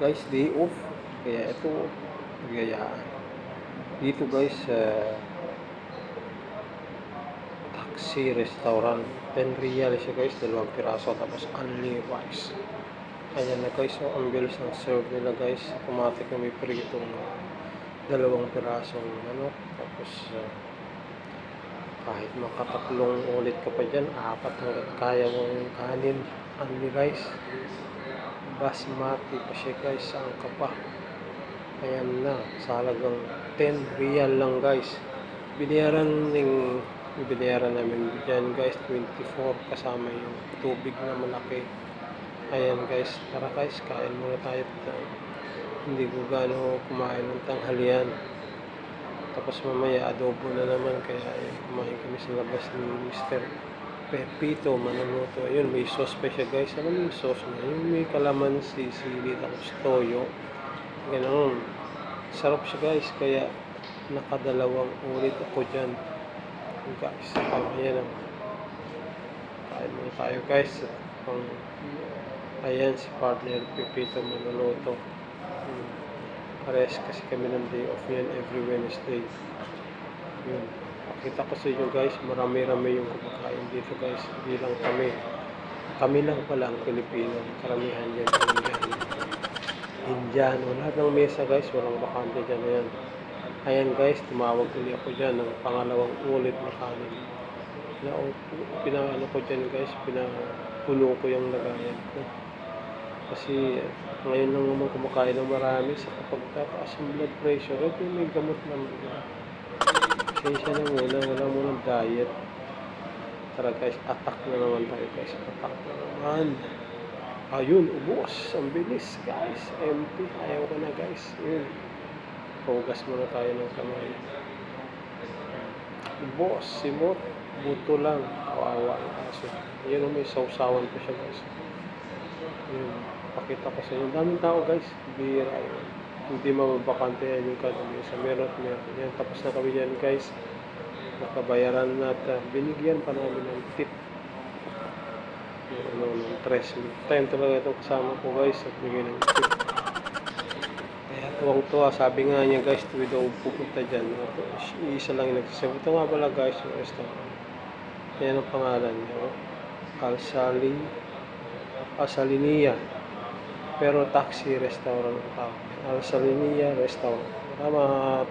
Guys, day off. Kaya ito, nagayaan. Dito guys, sa Taxi Restaurant. 10 real siya guys, 2 piraso. Tapos only rice. Ayan na guys, so ang bilis ng serve nila guys. Automatic na may pritong 2 pirasong manok. Tapos kahit makatatlong ulit ka pa dyan, 4 hanggat kaya mo yung kanin. Only rice. Basmati pa siya guys, saan ka pa? Ayan na, sa halagang 10 real lang guys. Binayaran namin dyan guys, 24 kasama yung tubig na malaki. Ayan guys, tara guys, kain muna tayo. Hindi ko gaano kumain ng tanghalian. Tapos mamaya adobo na naman, kaya ayun, kumain kami sa labas ni Mr. Pepito Manuluto. Ayun, may sauce pa siya guys. Alam mo yung sauce na? Yung may kalamansi, sili, tapos toyo. Ganoon. Sarap siya guys, kaya nakadalawang ulit ako dyan. Guys, ayan o. Kain muna tayo guys. Ayan si partner Pepito Manuluto. Parehas kasi kami ng day off yan every Wednesday. Yun. Pakita ko sa inyo guys, marami-rami yung kumakain dito guys. Hindi lang kami. Kami lang pala ang Pilipino. Karamihan dyan Indiano. Lahat ng mesa guys, walang bakante dyan. Ayan. Ayan guys, tumawag ulit ako dyan ng pangalawang ulit na kanin. Pinano ko dyan guys, pinapuno ko yung lagayan ko. Kasi ngayon lang naman kumakain ng marami sa kapag tataas ang blood pressure. Ito may gamot naman. Pasensya na muna, wala munang diet. Tara guys, attack na naman tayo guys. Attack na naman. Ayun, ubos. Ang bilis guys. Empty. Ayaw ko na guys. Yun. Hugas muna tayo ng kamay. Ubos. Simot. Buto lang. Kawawa ang aso. Yan, may sausawan pa siya guys. Yun. Pakita ko sa inyo. Daming tao guys. Bira yun. Hindi mababakante yan yung kadamisa. Meron at meron. Yan. Tapos na kami yan guys. Nakabayaran na at binigyan pa namin ng tip. Ng 3 time talaga itong kasama ko guys at bigay ng tip. Kaya tuwang-tuwa, sabi nga niya guys, tuwid daw pupunta dyan. Isa lang yung nagsasabi. Ito nga pala guys yung restaurant. Yan ang pangalan niya. Alsalinia. Pero taxi restaurant ang tawag. Alsalinia restaurant. Salamat.